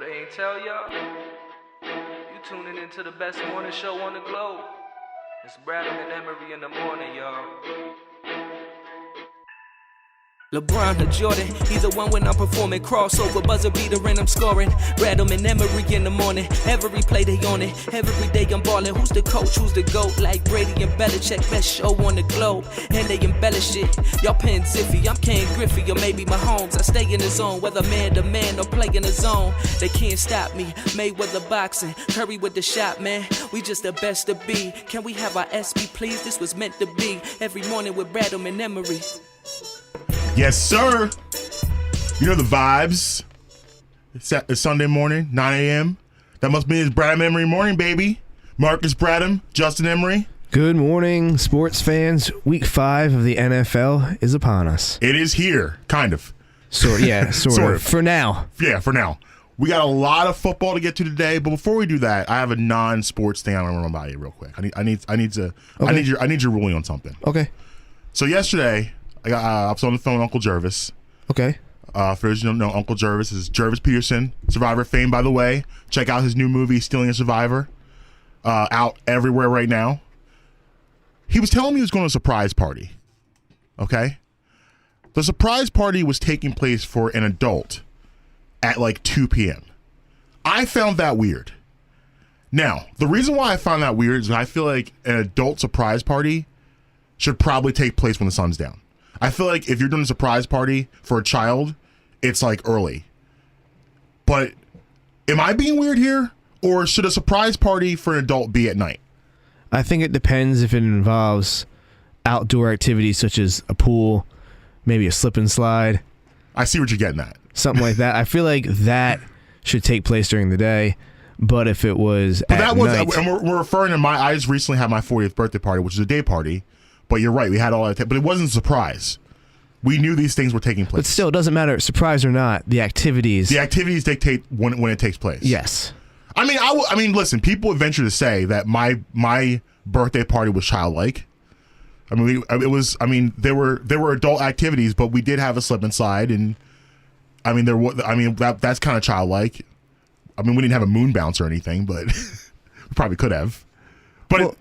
they ain't tell y'all? You tuning into the best morning show on the globe. It's Bradham and Emery in the morning, y'all. LeBron or Jordan, either one when I'm performing. Crossover, buzzer beater and I'm scoring. Bradham and Emery in the morning. Every play they on it. Every day I'm balling. Who's the coach? Who's the GOAT? Like Brady and Belichick, best show on the globe. And they embellish it. Y'all paying Ziffy, I'm Ken Griffey or maybe Mahomes. I stay in the zone, whether man to man or play in the zone. They can't stop me. Mayweather boxing, Curry with the shot, man. We just the best to be. Can we have our SB, please? This was meant to be. Every morning with Bradham and Emery. Yes, sir. You know the vibes. It's Sunday morning, 9 a.m. That must be his Bradham Emery morning, baby. Marcus Bradham, Justin Emery. Good morning, sports fans. Week 5 of the NFL is upon us. It is here, kind of. Sort of. For now. Yeah, for now. We got a lot of football to get to today, but before we do that, I have a non-sports thing I want to run by you real quick. I need your ruling on something. Okay. So yesterday, I was on the phone with Uncle Jervis. Okay. For those who don't know, Uncle Jervis is Jervis Peterson, Survivor fame, by the way. Check out his new movie, Stealing a Survivor, out everywhere right now. He was telling me he was going to a surprise party. Okay? The surprise party was taking place for an adult at like 2 p.m. I found that weird. Now, the reason why I found that weird is I feel like an adult surprise party should probably take place when the sun's down. I feel like if you're doing a surprise party for a child, it's like early. But am I being weird here? Or should a surprise party for an adult be at night? I think it depends if it involves outdoor activities such as a pool, maybe a slip and slide. I see what you're getting at. Something like that. I feel like that should take place during the day. But if it was at night... And we're referring to I just recently had my 40th birthday party, which is a day party. But you're right, we had all that, but it wasn't a surprise. We knew these things were taking place. But still, it doesn't matter, surprise or not, the activities dictate when it takes place. Yes. I mean, listen, people would venture to say that my birthday party was childlike. I mean, there were adult activities, but we did have a slip and slide, and that's kind of childlike. I mean, we didn't have a moon bounce or anything, but we probably could have. But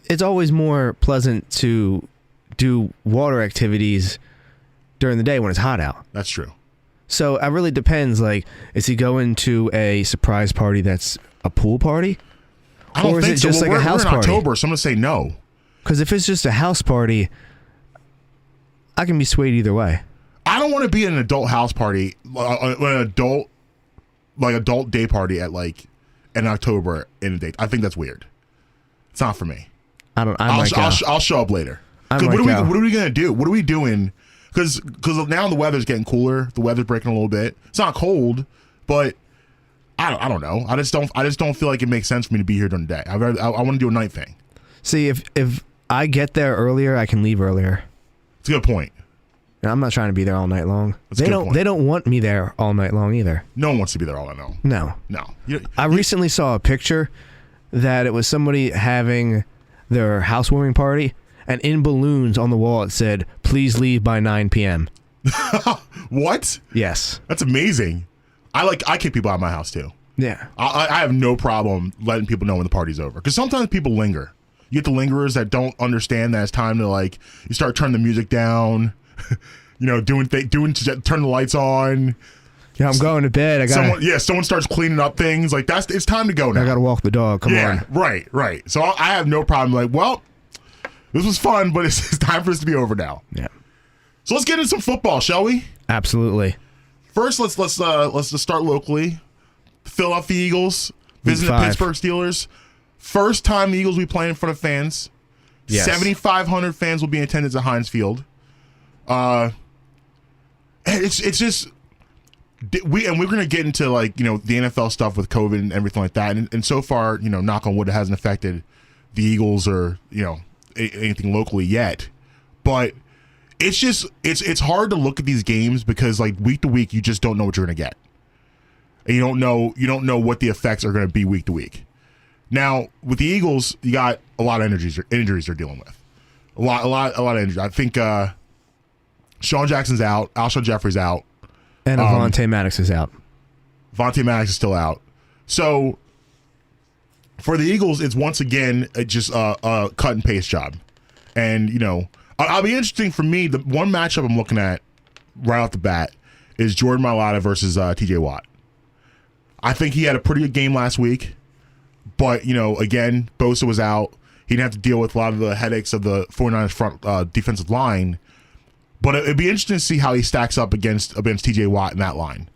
it's always more pleasant to do water activities during the day when it's hot out. That's true. So it really depends. Like, is he going to a surprise party that's a pool party? I don't or is think it so. just like a house party? We're in October, so I'm going to say no. Because if it's just a house party, I can be swayed either way. I don't want to be at an adult house party, an adult day party at like in October in a date. I think that's weird. It's not for me. I'll show up later. What are we gonna do? What are we doing? Because now the weather's getting cooler. The weather's breaking a little bit. It's not cold, but I don't know. I just don't feel like it makes sense for me to be here during the day. I want to do a night thing. See, if I get there earlier, I can leave earlier. It's a good point. And I'm not trying to be there all night long. They don't want me there all night long either. No one wants to be there all night long. No. I recently saw a picture that it was somebody having their housewarming party, and in balloons on the wall it said, "Please leave by 9 p.m." What? Yes. That's amazing. I kick people out of my house too. Yeah. I have no problem letting people know when the party's over, because sometimes people linger. You get the lingerers that don't understand that it's time to you start turning the music down, turn the lights on. Yeah, I'm going to bed. Someone starts cleaning up things. It's time to go now. I got to walk the dog. Come on. Right. So I have no problem. This was fun, but it's time for this to be over now. Yeah. So let's get into some football, shall we? Absolutely. First, let's just start locally. Philadelphia Eagles visiting the Pittsburgh Steelers. First time the Eagles will be playing in front of fans. Yes. 7,500 fans will be in attendance at Heinz Field. It's just. We're going to get into the NFL stuff with COVID and everything like that, and so far, knock on wood, it hasn't affected the Eagles or anything locally yet. But it's just it's hard to look at these games because week to week you just don't know what you're going to get, and you don't know what the effects are going to be week to week. Now with the Eagles, you got a lot of injuries they're dealing with, a lot of injuries. I think Sean Jackson's out, Alshon Jeffrey's out. And Avonte Maddox is out. Vontae Maddox is still out. So for the Eagles, it's once again just a cut and paste job. And, I'll be interesting for me. The one matchup I'm looking at right off the bat is Jordan Mailata versus TJ Watt. I think he had a pretty good game last week. But, again, Bosa was out. He didn't have to deal with a lot of the headaches of the 49ers front defensive line. But it'd be interesting to see how he stacks up against TJ Watt in that line.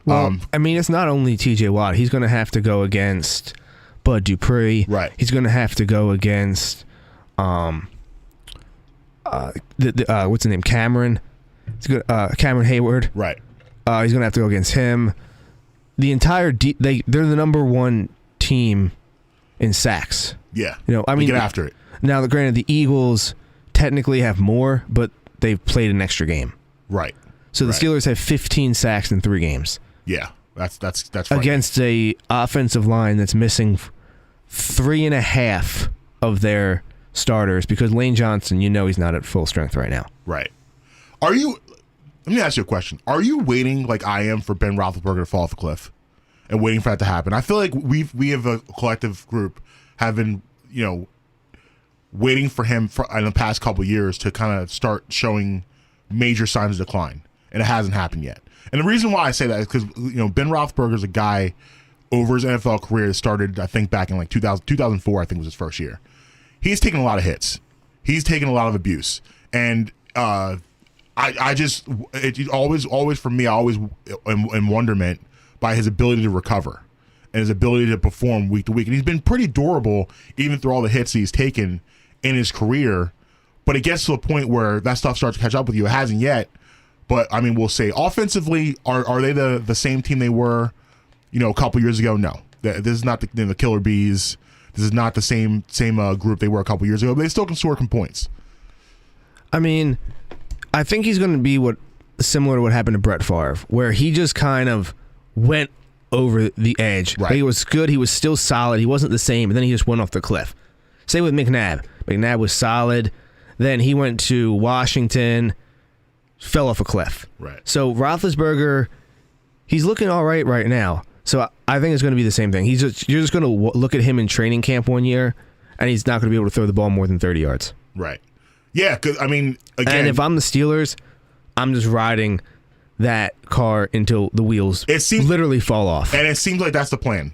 Well, it's not only TJ Watt. He's going to have to go against Bud Dupree. Right. He's going to have to go against what's his name? Cameron. Cameron Hayward. Right. He's going to have to go against him. The entire they're the number one team in sacks. Yeah. They get after it. Now, granted, the Eagles technically have more, but they've played an extra game. Right. So the Steelers have 15 sacks in 3 games. Yeah. That's against a offensive line that's missing 3.5 of their starters because Lane Johnson, he's not at full strength right now. Right. Let me ask you a question. Are you waiting like I am for Ben Roethlisberger to fall off a cliff and waiting for that to happen? I feel like we have a collective group have been, waiting for him in the past couple of years to kind of start showing major signs of decline, and it hasn't happened yet. And the reason why I say that is because, Ben Roethlisberger is a guy over his NFL career that started, I think, back in like 2004, I think was his first year. He's taken a lot of hits. He's taken a lot of abuse. And I just, always for me, I always am in wonderment by his ability to recover and his ability to perform week to week. And he's been pretty durable even through all the hits he's taken in his career. But it gets to a point where that stuff starts to catch up with you. It hasn't yet. But, we'll say offensively, are they the same team they were, a couple years ago? No. This is not the Killer Bees. This is not the same group they were a couple years ago. But they still can score some points. I think he's going to be similar to what happened to Brett Favre, where he just kind of went over the edge. Right. He was good. He was still solid. He wasn't the same, and then he just went off the cliff. Same with McNabb. McNabb was solid. Then he went to Washington, fell off a cliff. Right. So Roethlisberger, he's looking all right now. So I think it's going to be the same thing. You're just going to look at him in training camp one year, and he's not going to be able to throw the ball more than 30 yards. Right. Yeah, because, again... And if I'm the Steelers, I'm just riding that car until the wheels literally fall off. And it seems like that's the plan.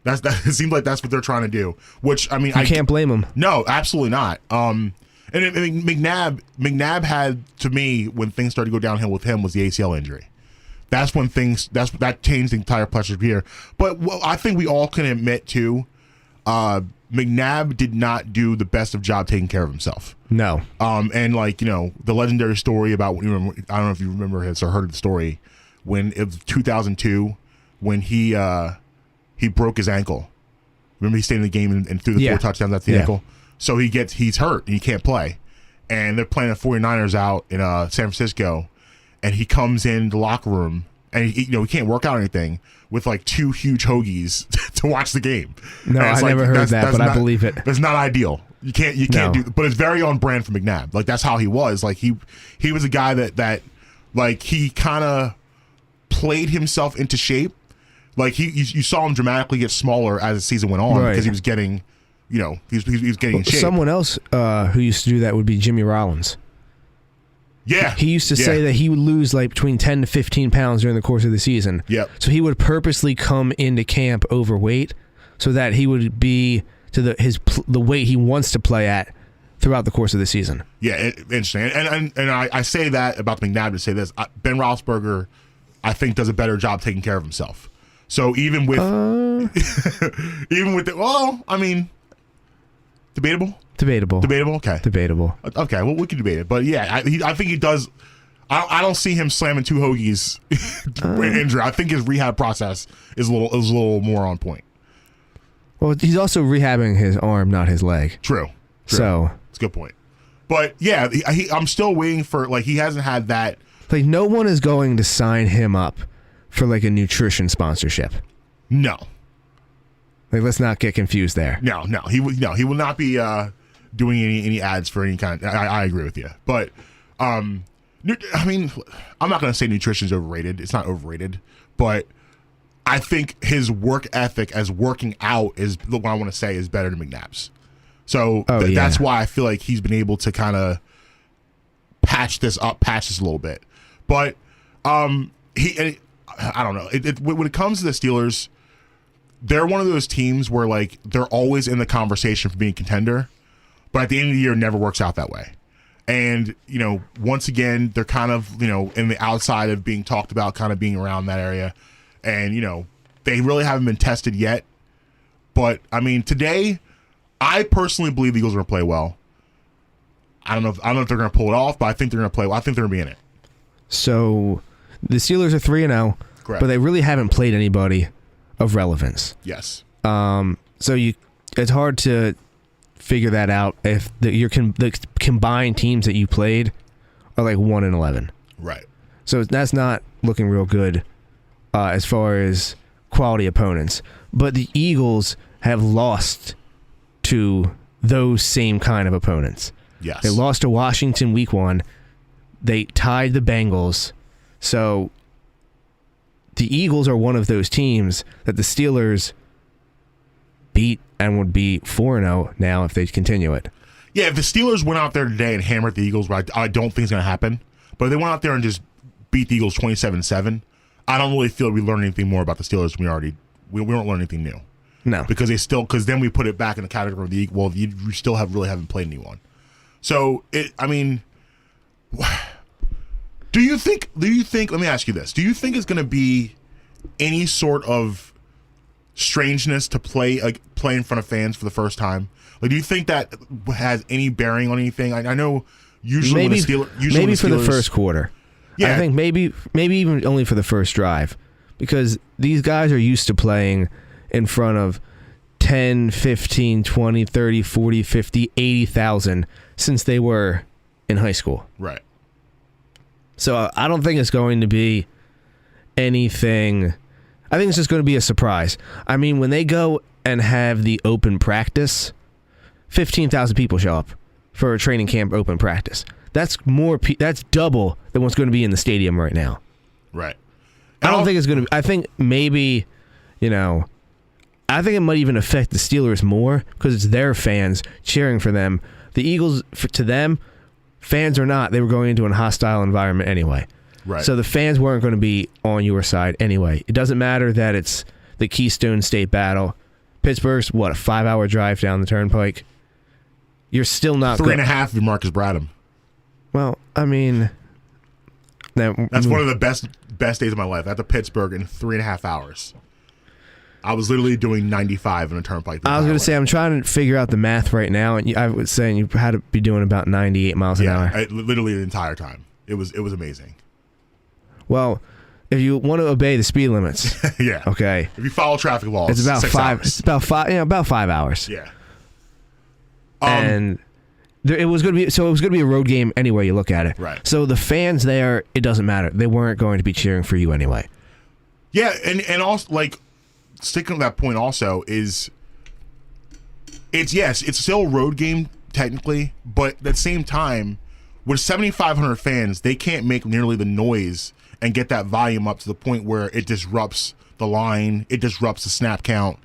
It seems like that's what they're trying to do, which, I can't blame them. No, absolutely not. And McNabb had, to me, when things started to go downhill with him, was the ACL injury. That's when that changed the entire pressure here. But I think we all can admit too, McNabb did not do the best of job taking care of himself. No. And the legendary story about, I don't know if you remember this or heard the story, when it was 2002 when he broke his ankle. Remember, he stayed in the game and threw the 4 touchdowns at the ankle. So he's hurt and he can't play. And they're playing the 49ers out in San Francisco, and he comes in the locker room and he can't work out or anything with like 2 huge hogies to watch the game. No, I never heard that, but I believe it. That's not ideal. You can't do, but it's very on brand for McNabb. Like, that's how he was. Like, he was a guy that like, he kind of played himself into shape. Like, you saw him dramatically get smaller as the season went on because he was getting, he was getting in shape. Someone else who used to do that would be Jimmy Rollins. Yeah. He used to say that he would lose like between 10 to 15 pounds during the course of the season. Yep. So he would purposely come into camp overweight so that he would be to the weight he wants to play at throughout the course of the season. Yeah, interesting. And I say that about McNabb to say this. Ben Roethlisberger, I think, does a better job taking care of himself. So even with debatable. Okay. Debatable. Okay. Well, we can debate it, but yeah, I think he does. I don't see him slamming 2 hoagies injury. I think his rehab process is a little more on point. Well, he's also rehabbing his arm, not his leg. True. So it's a good point. But yeah, I'm still waiting for, like, he hasn't had that. Like, no one is going to sign him up for like a nutrition sponsorship. No. Like, let's not get confused there. No, he will not be doing any ads for any kind. I agree with you, but I'm not going to say nutrition is overrated. It's not overrated, but I think his work ethic as working out is what I want to say is better than McNabb's. So that's why I feel like he's been able to kind of patch this a little bit. But I don't know. When it comes to the Steelers, they're one of those teams where like they're always in the conversation for being a contender, but at the end of the year, it never works out that way. And, once again, they're kind of, in the outside of being talked about, kind of being around that area. And, they really haven't been tested yet. But, I mean, today, I personally believe the Eagles are going to play well. I don't know if they're going to pull it off, but I think they're going to play well. I think they're going to be in it. So, the Steelers are 3-0, correct, but they really haven't played anybody of relevance. Yes. So it's hard to figure that out if the combined teams that you played are like 1-11. Right. So that's not looking real good as far as quality opponents. But the Eagles have lost to those same kind of opponents. Yes. They lost to Washington week 1. They tied the Bengals. So the Eagles are one of those teams that the Steelers beat and would be 4-0 now if they continue it. Yeah, if the Steelers went out there today and hammered the Eagles, I don't think it's going to happen. But if they went out there and just beat the Eagles 27-7, I don't really feel we learned anything more about the Steelers. We don't learn anything new. No. Because then we put it back in the category of you still haven't played anyone. So, let me ask you this. Do you think it's going to be any sort of strangeness to play in front of fans for the first time? Like, do you think that has any bearing on anything? I know usually maybe for the first quarter. Yeah. I think maybe even only for the first drive, because these guys are used to playing in front of 10, 15, 20, 30, 40, 50, 80,000 since they were in high school. Right. So I don't think it's going to be anything. I think it's just going to be a surprise. I mean, when they go and have the open practice, 15,000 people show up for a training camp open practice. That's that's double than what's going to be in the stadium right now. Right. I don't think it's going to be. I think maybe, I think it might even affect the Steelers more because it's their fans cheering for them. The Eagles, to them, fans or not, they were going into a hostile environment anyway. Right. So the fans weren't going to be on your side anyway. It doesn't matter that it's the Keystone State Battle. Pittsburgh's, a 5-hour drive down the turnpike. You're still not 3.5 if you're Marcus Bradham. Well, I mean, that's one of the best days of my life. At the Pittsburgh in 3.5 hours. I was literally doing 95 in a turnpike. I was going to say, I'm trying to figure out the math right now, and I was saying you had to be doing about 98 miles an hour. Literally the entire time. It was amazing. Well, if you want to obey the speed limits, yeah. Okay. If you follow traffic laws, it's about 6 5. hours. It's about 5. About 5 hours. Yeah. And it was going to be a road game anyway you look at it. Right. So the fans there, it doesn't matter. They weren't going to be cheering for you anyway. Yeah, and also sticking to that point also is it's still a road game technically, but at the same time, with 7,500 fans, they can't make nearly the noise and get that volume up to the point where it disrupts the line, it disrupts the snap count.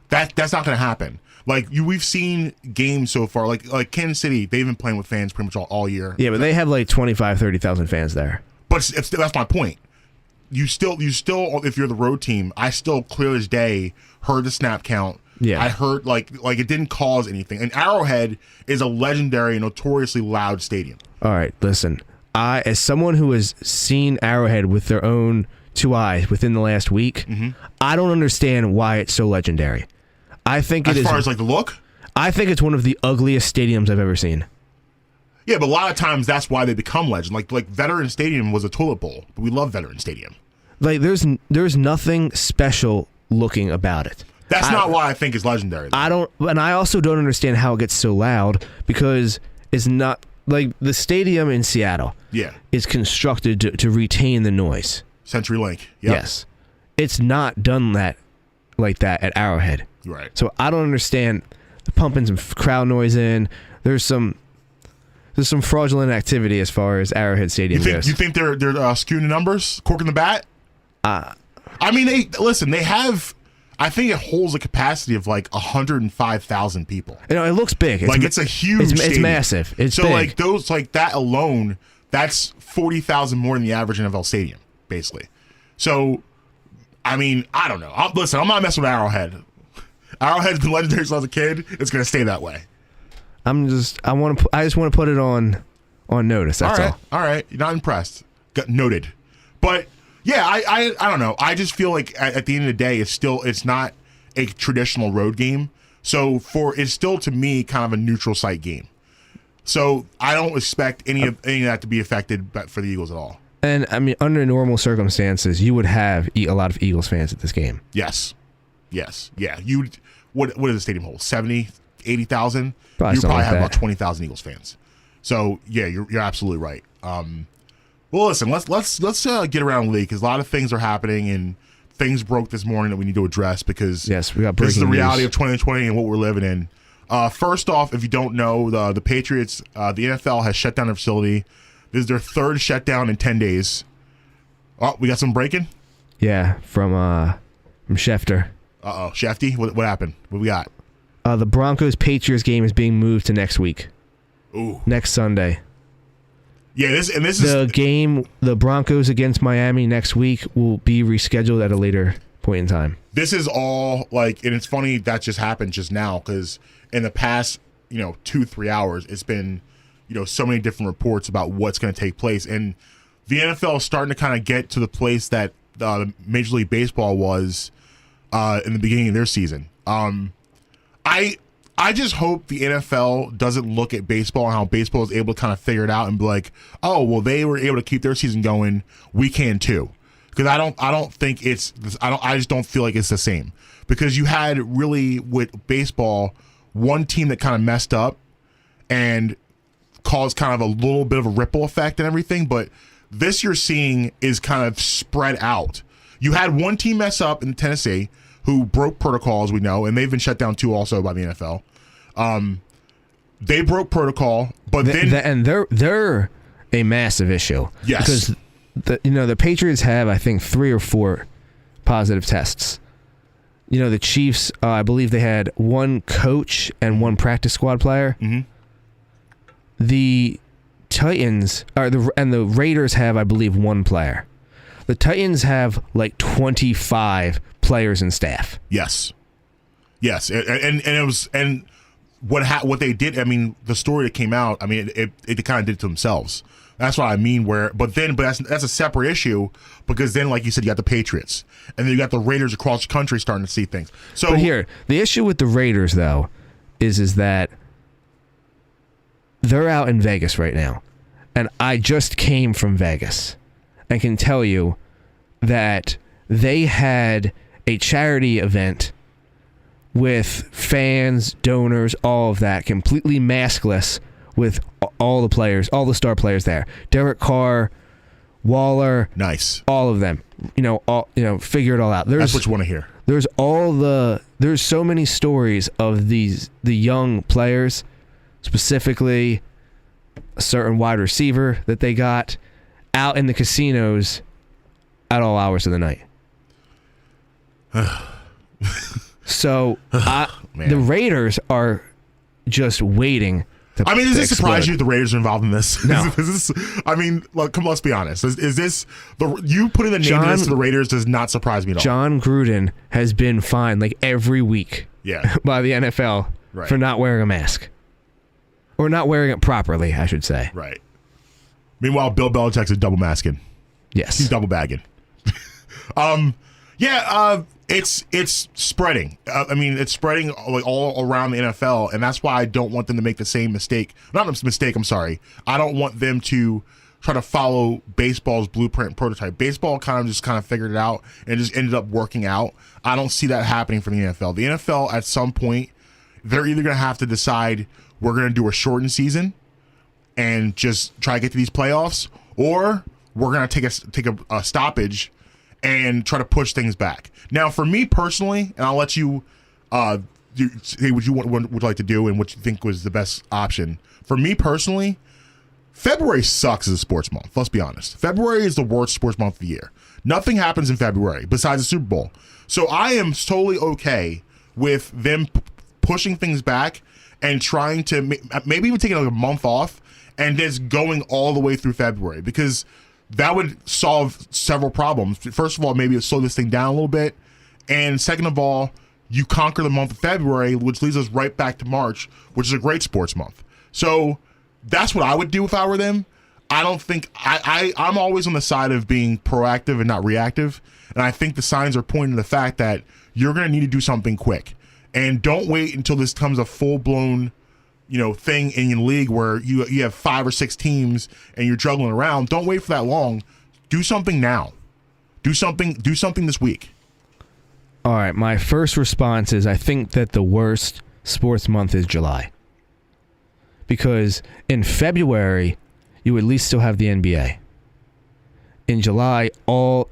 That's not going to happen. We've seen games so far, like Kansas City, they've been playing with fans pretty much all year. Yeah, but they have 25, 30,000 fans there. But that's my point. You still, if you're the road team, I still clear as day heard the snap count. Yeah, I heard it didn't cause anything. And Arrowhead is a legendary, notoriously loud stadium. All right, listen. As someone who has seen Arrowhead with their own 2 eyes within the last week, I don't understand why it's so legendary. I think as far as the look, I think it's one of the ugliest stadiums I've ever seen. Yeah, but a lot of times that's why they become legend. Like Veteran Stadium was a toilet bowl, but we love Veteran Stadium. There's nothing special looking about it. That's not why I think it's legendary, though. And I also don't understand how it gets so loud because it's not the stadium in Seattle. Yeah, is constructed to retain the noise. CenturyLink. Yep. Yes, it's not done like that at Arrowhead. Right. So I don't understand the pumping some crowd noise in. There's some fraudulent activity as far as Arrowhead Stadium goes. You think they're skewing the numbers, corking the bat? I mean, they have. I think it holds a capacity of like 105,000 people. You know, it looks big. It's a huge. It's massive. It's so big. like those like that alone, that's 40,000 more than the average NFL stadium, basically. So, I mean, I don't know. Listen, I'm not messing with Arrowhead. Arrowhead's been legendary since I was a kid. It's gonna stay that way. I just want to put it on notice. That's all. All right. You're not impressed. Got noted. But yeah, I don't know. I just feel like at the end of the day, it's not a traditional road game. So it's still to me kind of a neutral site game. So I don't expect any of that to be affected for the Eagles at all. And I mean, under normal circumstances, you would have a lot of Eagles fans at this game. Yes. Yeah. What does the stadium hold? 70, 80,000? You probably have about 20,000 Eagles fans. So yeah, you're absolutely right. Well, listen, let's get around the league because a lot of things are happening and things broke this morning that we need to address because yes, we got this is the reality news. of 2020 and what we're living in. First off, if you don't know, the Patriots, the NFL has shut down their facility. This is their third shutdown in 10 days. Oh, we got some breaking? Yeah, from Schefter. Shefty, what happened? What we got? The Broncos-Patriots game is being moved to next week. Ooh. Next Sunday. Yeah, this is the game. The Broncos against Miami next week will be rescheduled at a later point in time. This is all like, and it's funny that just happened just now because in the past, 2-3 hours, it's been, so many different reports about what's going to take place, and the NFL is starting to kind of get to the place that Major League Baseball was in the beginning of their season. I just hope the NFL doesn't look at baseball and how baseball is able to kind of figure it out and be like, oh, well, they were able to keep their season going. We can too. Because I don't think I just don't feel like it's the same. Because you had really with baseball, one team that kind of messed up and caused kind of a little bit of a ripple effect and everything. But this you're seeing is kind of spread out. You had one team mess up in Tennessee who broke protocol, as we know, and they've been shut down too also by the NFL. They broke protocol, but they're a massive issue. Yes, because the Patriots have, I think, 3 or 4 positive tests. The Chiefs, I believe they had 1 coach and 1 practice squad player. Mm-hmm. The Titans and the Raiders have, I believe, 1 player. The Titans have like 25 players and staff. Yes, and it was what they did. I mean, the story that came out. I mean, it kind of did it to themselves. That's what I mean. But that's a separate issue because then, like you said, you got the Patriots and then you got the Raiders across the country starting to see things. So, but here, the issue with the Raiders though is that they're out in Vegas right now, and I just came from Vegas. I can tell you that they had a charity event with fans, donors, all of that, completely maskless with all the players, all the star players there. Derek Carr, Waller, nice, all of them. Figure it all out. That's what you want to hear. There's so many stories of the young players, specifically a certain wide receiver that they got out in the casinos at all hours of the night. So the Raiders are just waiting to does this surprise explode. you that the Raiders are involved in this? No. Let's be honest. Is this you putting the name to the Raiders does not surprise me at all. John Gruden has been fined like every week by the NFL for not wearing a mask. Or not wearing it properly, I should say. Right. Meanwhile, Bill Belichick's a double masking. Yes. He's double bagging. It's spreading. It's spreading like all around the NFL, and that's why I don't want them to make the same mistake. Not a mistake, I'm sorry. I don't want them to try to follow baseball's blueprint prototype. Baseball kind of figured it out and just ended up working out. I don't see that happening for the NFL. The NFL, at some point, they're either going to have to decide we're going to do a shortened season and just try to get to these playoffs, or we're going to take a stoppage and try to push things back. Now, for me personally, and I'll let you say what you would like to do and what you think was the best option. For me personally, February sucks as a sports month. Let's be honest. February is the worst sports month of the year. Nothing happens in February besides the Super Bowl. So I am totally okay with them pushing things back and trying to maybe even taking like a month off and just going all the way through February, because that would solve several problems. First of all, maybe it slow this thing down a little bit. And second of all, you conquer the month of February, which leads us right back to March, which is a great sports month. So that's what I would do if I were them. I don't think I'm always on the side of being proactive and not reactive. And I think the signs are pointing to the fact that you're going to need to do something quick. And don't wait until this becomes a full-blown, thing in your league where you have 5 or 6 teams and you're juggling around. Don't wait for that long. Do something now. Do something this week. All right, my first response is I think that the worst sports month is July. Because in February, you at least still have the NBA. In July,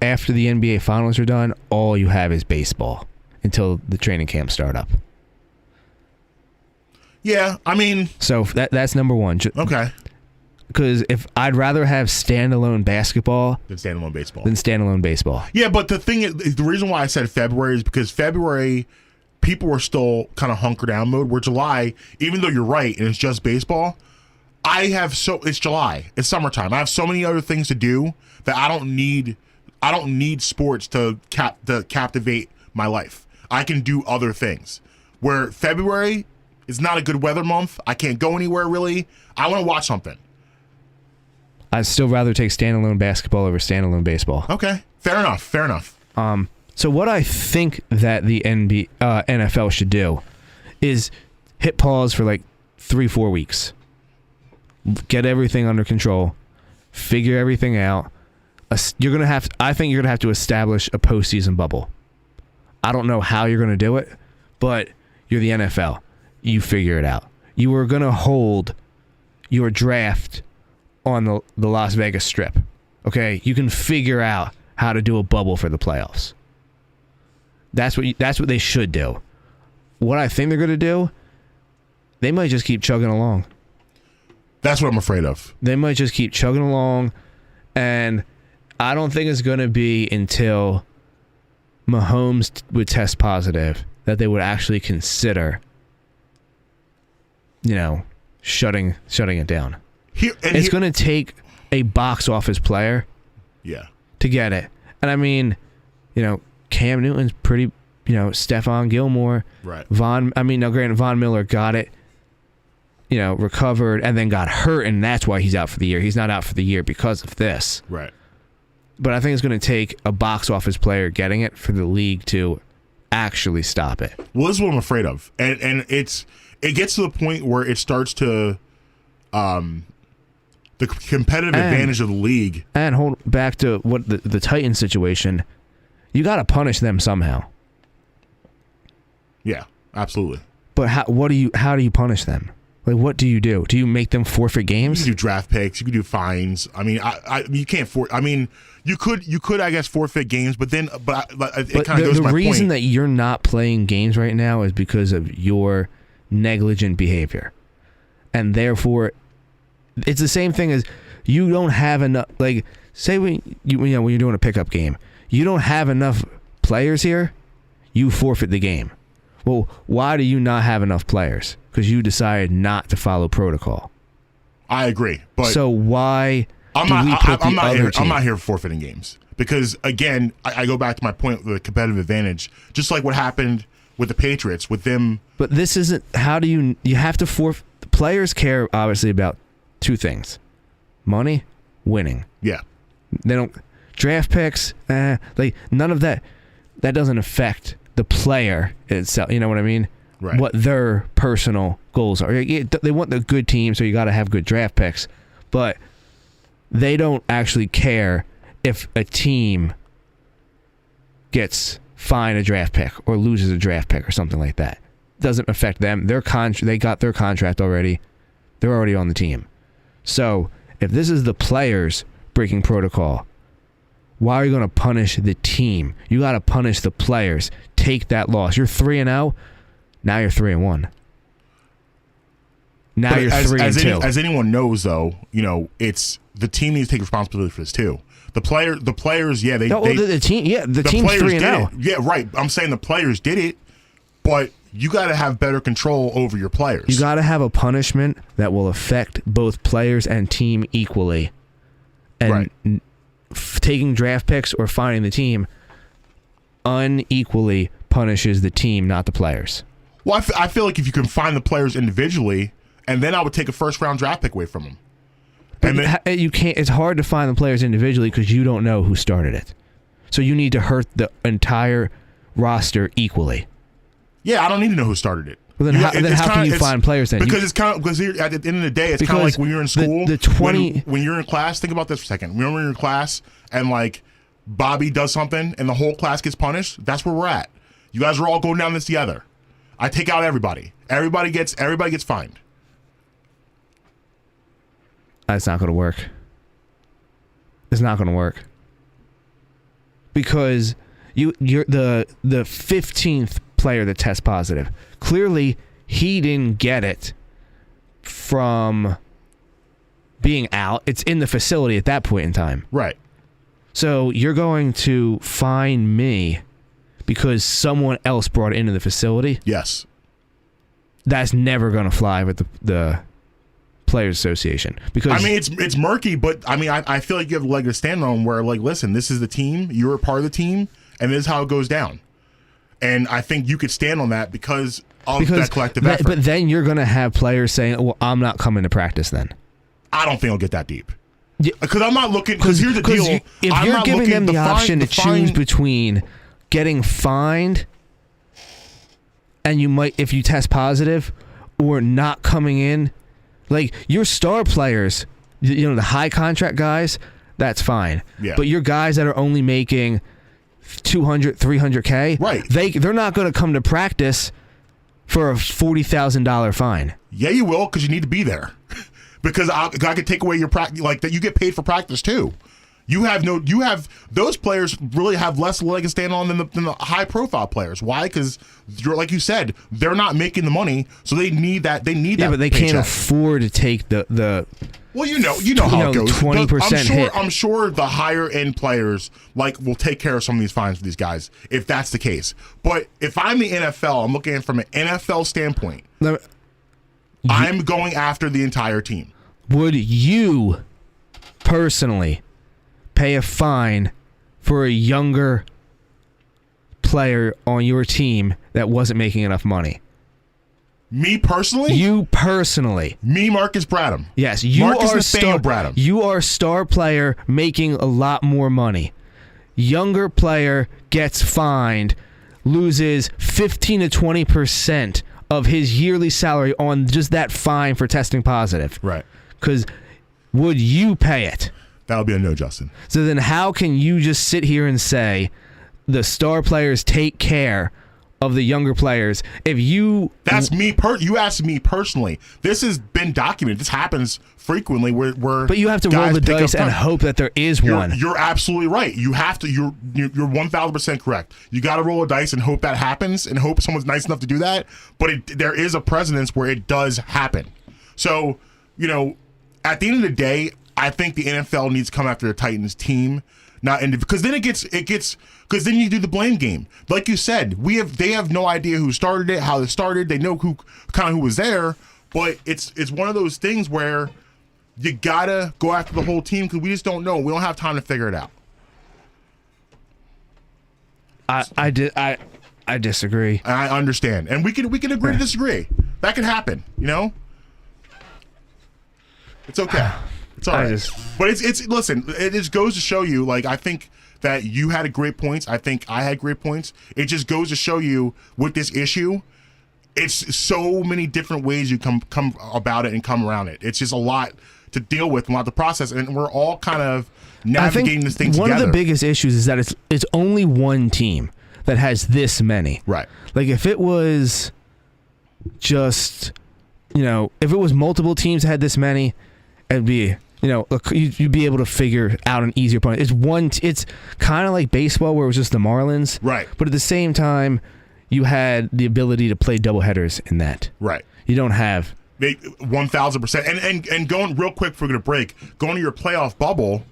after the NBA finals are done, all you have is baseball until the training camps start up. Yeah, I mean... So that's number one. Okay. Because if I'd rather have standalone basketball than standalone baseball. Yeah, but the thing is, the reason why I said February is because February, people were still kind of hunker down mode, where July, even though you're right and it's just baseball, it's July, it's summertime. I have so many other things to do that I don't need sports to captivate my life. I can do other things. Where February is not a good weather month. I can't go anywhere really. I want to watch something. I'd still rather take standalone basketball over standalone baseball. Okay, fair enough. So what I think that the NFL should do is hit pause for like 3-4 weeks. Get everything under control. Figure everything out. I think you're gonna have to establish a postseason bubble. I don't know how you're gonna do it, but you're the NFL. You figure it out. You are gonna hold your draft on the Las Vegas Strip. Okay, you can figure out how to do a bubble for the playoffs. That's what they should do. What I think they're gonna do, they might just keep chugging along. That's what I'm afraid of. They might just keep chugging along, and I don't think it's going to be until Mahomes would test positive that they would actually consider, shutting it down. It's going to take a box office player to get it. And I mean, Cam Newton's pretty, Stephon Gilmore. Right. Granted, Von Miller got it, recovered and then got hurt, and that's why he's out for the year. He's not out for the year because of this. Right. But I think it's going to take a box office player getting it for the league to actually stop it. Well, this is what I'm afraid of. And it gets to the point where it starts to the competitive advantage of the league. And hold back to what the Titans situation. You got to punish them somehow. Yeah, absolutely. But how do you punish them? Like, what do you do? Do you make them forfeit games? You can do draft picks. You can do fines. I mean, you can't you could, I guess, forfeit games, but it kind of goes to my point. The reason that you're not playing games right now is because of your negligent behavior, and therefore, it's the same thing as you don't have enough. Like, say when you're doing a pickup game, you don't have enough players here, you forfeit the game. Well, why do you not have enough players? Because you decided not to follow protocol. I agree, but so why? I'm not here for forfeiting games, because again, I go back to my point with the competitive advantage, just like what happened with the Patriots with them. But this isn't. How do you have to forfeit? Players care obviously about two things: money, winning. Yeah, they don't draft picks. Like none of that. That doesn't affect the player itself. You know what I mean? Right. What their personal goals are. They want the good team, so you got to have good draft picks, but they don't actually care if a team gets fined a draft pick or loses a draft pick or something like that. It doesn't affect them. They got their contract already. They're already on the team. So if this is the players breaking protocol, why are you going to punish the team? You got to punish the players. Take that loss. You're 3-0. Now you're 3-1. Now But you're 3-2. As anyone knows, though, it's the team needs to take responsibility for this too. The players, yeah, the team, the team's players 3-0. did it. Yeah, right. I'm saying the players did it, but you got to have better control over your players. You got to have a punishment that will affect both players and team equally. And taking draft picks or fining the team unequally punishes the team, not the players. Well, I feel like if you can find the players individually, and then I would take a first-round draft pick away from them. And then, you can't. It's hard to find the players individually because you don't know who started it. So you need to hurt the entire roster equally. Yeah, I don't need to know who started it. Well, then how can you find players then? Because at the end of the day, it's kind of like when you're in school. When you're in class, think about this for a second. When you're in class and like Bobby does something and the whole class gets punished, that's where we're at. You guys are all going down this together. I take out everybody. Everybody gets fined. That's not going to work. It's not going to work. Because you're the 15th player that tests positive. Clearly, he didn't get it from being out. It's in the facility at that point in time. Right. So you're going to fine me because someone else brought it into the facility? Yes. That's never going to fly with the Players Association. Because I mean, it's murky, but I mean, I feel like you have a leg to stand on where, like, listen, this is the team. You're a part of the team, and this is how it goes down. And I think you could stand on that because that collective effort. But then you're going to have players saying, well, I'm not coming to practice then. I don't think it'll get that deep. Because I'm not looking. Because here's the deal. If you're giving them the option to choose between getting fined and you might, if you test positive, or not coming in, like your star players, the high contract guys, that's fine. Yeah. But your guys that are only making $200,000, $300K, right? They're not going to come to practice for a $40,000 fine. Yeah, you will, because you need to be there. Because I could take away your practice, like that. You get paid for practice too. You have those players really have less leg to stand on than the high profile players. Why? Because like you said, they're not making the money, so they need that. Yeah, but they can't afford to take the. Well, you know how it goes. 20% hit. I'm sure the higher end players will take care of some of these fines for these guys if that's the case. But if I'm the NFL, I'm looking at it from an NFL standpoint. I'm going after the entire team. Would you personally pay a fine for a younger player on your team that wasn't making enough money? Me personally? You personally. Me, Marcus Bradham. Yes, Marcus Nathaniel Bradham. You are a star player making a lot more money. Younger player gets fined, loses 15 to 20% of his yearly salary on just that fine for testing positive. Right. Because would you pay it? That would be a no, Justin. So then how can you just sit here and say the star players take care of the younger players if you... That's me. You asked me personally. This has been documented. This happens frequently where but you have to roll the dice and hope that there is one. You're absolutely right. You have to. You're 1,000% correct. You got to roll a dice and hope that happens and hope someone's nice enough to do that. But there is a precedence where it does happen. So, at the end of the day, I think the NFL needs to come after the Titans team, not because then because then you do the blame game. Like you said, they have no idea who started it, how it started. They know who was there, but it's one of those things where you gotta go after the whole team because we just don't know. We don't have time to figure it out. I disagree. I understand, and we can agree to disagree. That can happen, It's okay. It's all right. But it's listen, it just goes to show you, I think that you had great points. I think I had great points. It just goes to show you with this issue, it's so many different ways you come about it and come around it. It's just a lot to deal with, a lot to process, and we're all kind of navigating this thing together. One of the biggest issues is that it's only one team that has this many. Right. Like if it was just, if it was multiple teams that had this many, it'd be, you'd be able to figure out an easier point. It's kind of like baseball where it was just the Marlins. Right. But at the same time, you had the ability to play doubleheaders in that. Right. You don't have 1,000%. And going real quick for the break, going to your playoff bubble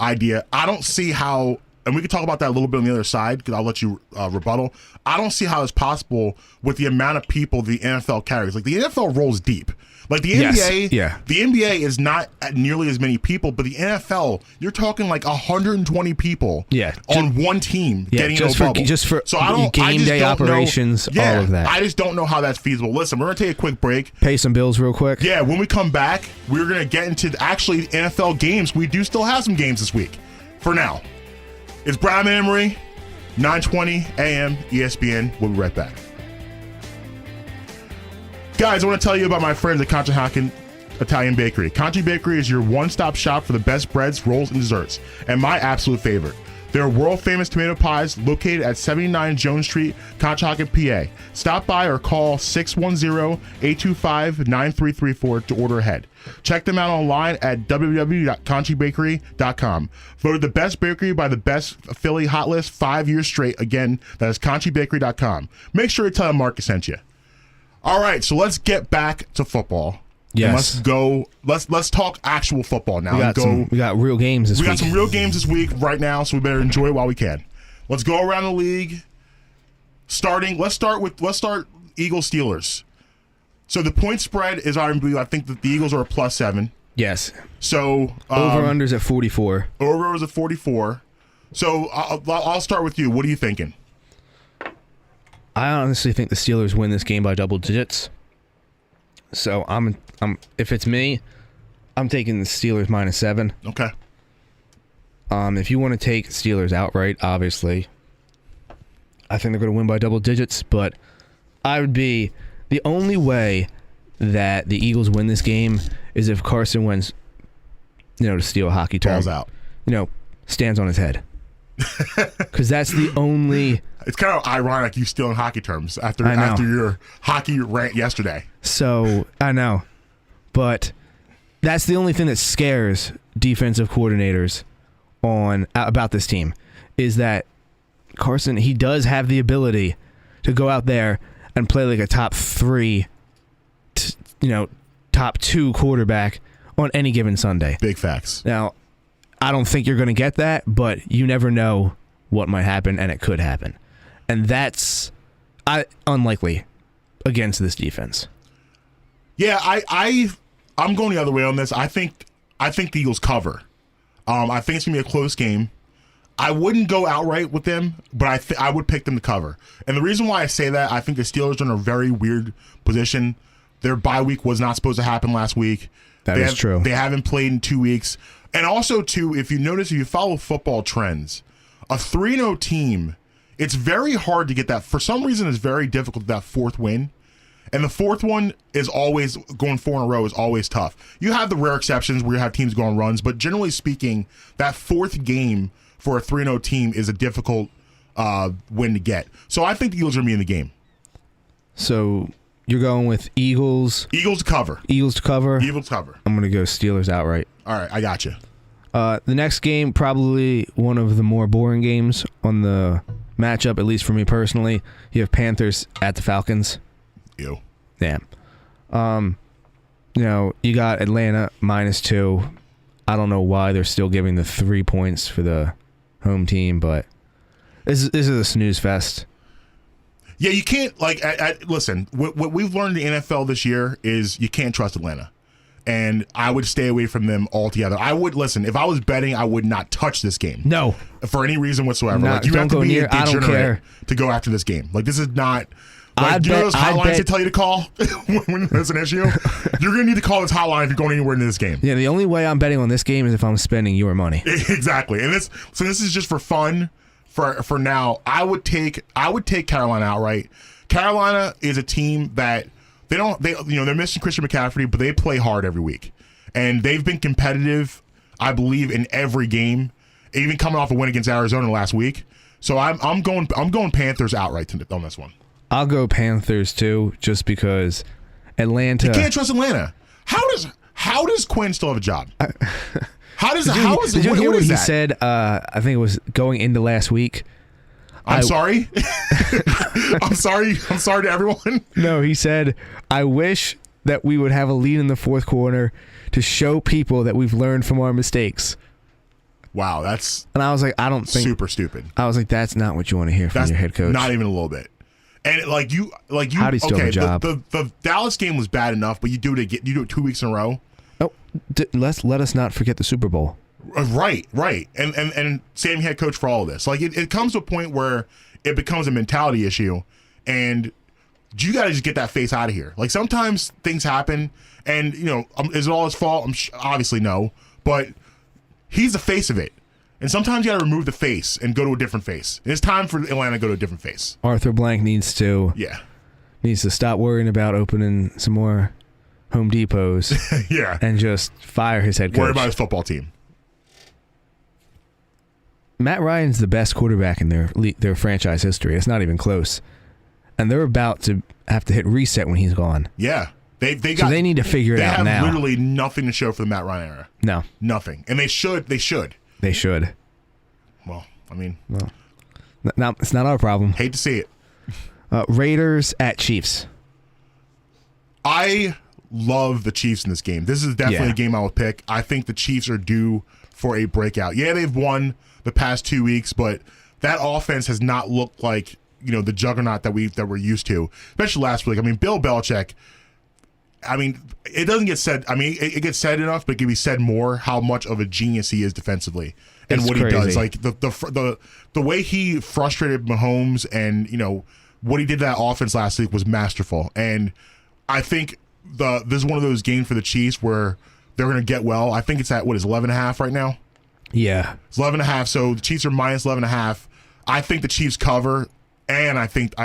idea, I don't see how, and we can talk about that a little bit on the other side because I'll let you rebuttal. I don't see how it's possible with the amount of people the NFL carries. Like the NFL rolls deep. Like the NBA, the NBA is not at nearly as many people, but the NFL, you're talking like 120 people on one team getting into a bubble. So game day operations, all of that. I just don't know how that's feasible. Listen, we're going to take a quick break. Pay some bills real quick. Yeah, when we come back, we're going to get into actually NFL games. We do still have some games this week. For now, it's Brian Emery, 9:20 a.m. ESPN. We'll be right back. Guys, I want to tell you about my friends at Conshohocken Italian Bakery. Conchi Bakery is your one-stop shop for the best breads, rolls, and desserts, and my absolute favorite. Their world-famous tomato pies located at 79 Jones Street, Conshohocken, PA. Stop by or call 610-825-9334 to order ahead. Check them out online at www.conchibakery.com. Voted the best bakery by the Best Philly Hot List 5 years straight. Again, that is conchibakery.com. Make sure to tell them Marcus sent you. All right, so let's get back to football. Yes. And let's go. Let's talk actual football now. We got real games this week. We got some real games this week right now, so we better enjoy it while we can. Let's go around the league. Let's start Eagles Steelers. So the point spread is I think that the Eagles are a +7. Yes. So over-unders at 44. Over-unders at 44. So I'll start with you. What are you thinking? I honestly think the Steelers win this game by double digits. So I'm if it's me, I'm taking the Steelers -7. Okay. If you want to take Steelers outright, obviously, I think they're going to win by double digits. But the only way that the Eagles win this game is if Carson Wentz, to steal a hockey term, balls out, stands on his head. Because that's the only. It's kind of ironic you stealing hockey terms after your hockey rant yesterday. So I know, but that's the only thing that scares defensive coordinators about this team is that Carson, he does have the ability to go out there and play like a top 3, top 2 quarterback on any given Sunday. Big facts. Now, I don't think you're going to get that, but you never know what might happen, and it could happen. And that's unlikely against this defense. Yeah, I'm going the other way on this. I think the Eagles cover. I think it's going to be a close game. I wouldn't go outright with them, but I would pick them to cover. And the reason why I say that, I think the Steelers are in a very weird position. Their bye week was not supposed to happen last week. That is true. They haven't played in 2 weeks. And also, too, if you follow football trends, a 3-0 team, it's very hard to get that. For some reason, it's very difficult, that fourth win. And the fourth one is always, going 4 in a row is always tough. You have the rare exceptions where you have teams go on runs, but generally speaking, that fourth game for a 3-0 team is a difficult win to get. So I think the Eagles are going to be in the game. So you're going with Eagles? Eagles to cover. Eagles to cover? Eagles to cover. I'm going to go Steelers outright. All right, I got you. The next game, probably one of the more boring games on the matchup, at least for me personally. You have Panthers at the Falcons. Ew. Yeah. You got Atlanta -2. I don't know why they're still giving the 3 points for the home team, but this is a snooze fest. Yeah, you can't, listen, what we've learned in the NFL this year is you can't trust Atlanta. And I would stay away from them altogether. If I was betting, I would not touch this game. No. For any reason whatsoever. You have to be a degenerate to go after this game. This is not... do you know those hotlines they tell you to call when there's an issue? You're going to need to call this hotline if you're going anywhere in this game. Yeah, the only way I'm betting on this game is if I'm spending your money. Exactly. And this is just for fun. For now, I would take Carolina outright. Carolina is a team that they're missing Christian McCaffrey, but they play hard every week. And they've been competitive, I believe, in every game, even coming off a win against Arizona last week. So I'm going Panthers outright on this one. I'll go Panthers too, just because Atlanta. You can't trust Atlanta. How does Quinn still have a job? Did you hear what he that? said? I think it was going into last week. I'm sorry. I'm sorry to everyone. No, he said, I wish that we would have a lead in the fourth quarter to show people that we've learned from our mistakes. Wow, that's And I was like, I don't think super stupid. I was like, that's not what you want to hear from That's your head coach. not even a little bit. And How'd he steal the job? The Dallas game was bad enough, but you do it 2 weeks in a row. Oh, let us not forget the Super Bowl. Right. And same head coach for all of this. Like it comes to a point where it becomes a mentality issue, and you got to just get that face out of here. Like sometimes things happen, and is it all his fault? Obviously no, but he's the face of it. And sometimes you got to remove the face and go to a different face. And it's time for Atlanta to go to a different face. Arthur Blank needs to stop worrying about opening some more Home Depots. Yeah, and just fire his head coach. Worry about his football team. Matt Ryan's the best quarterback in their franchise history. It's not even close. And they're about to have to hit reset when he's gone. Yeah. They need to figure it out now. They have literally nothing to show for the Matt Ryan era. No. Nothing. And they should. They should. Well, I mean. Well, no, it's not our problem. Hate to see it. Raiders at Chiefs. I love the Chiefs in this game. This is definitely a game I would pick. I think the Chiefs are due for a breakout. Yeah, they've won the past 2 weeks, but that offense has not looked like the juggernaut that we're used to, especially last week. I mean, Bill Belichick. I mean, it doesn't get said. I mean, it gets said enough, but it can be said more how much of a genius he is defensively and it's what crazy. He does. Like the way he frustrated Mahomes and what he did to that offense last week was masterful. And I think this is one of those games for the Chiefs where they're going to get well. I think it's at 11.5 right now. Yeah, it's 11.5. So the Chiefs are minus 11.5. I think the Chiefs cover. And I think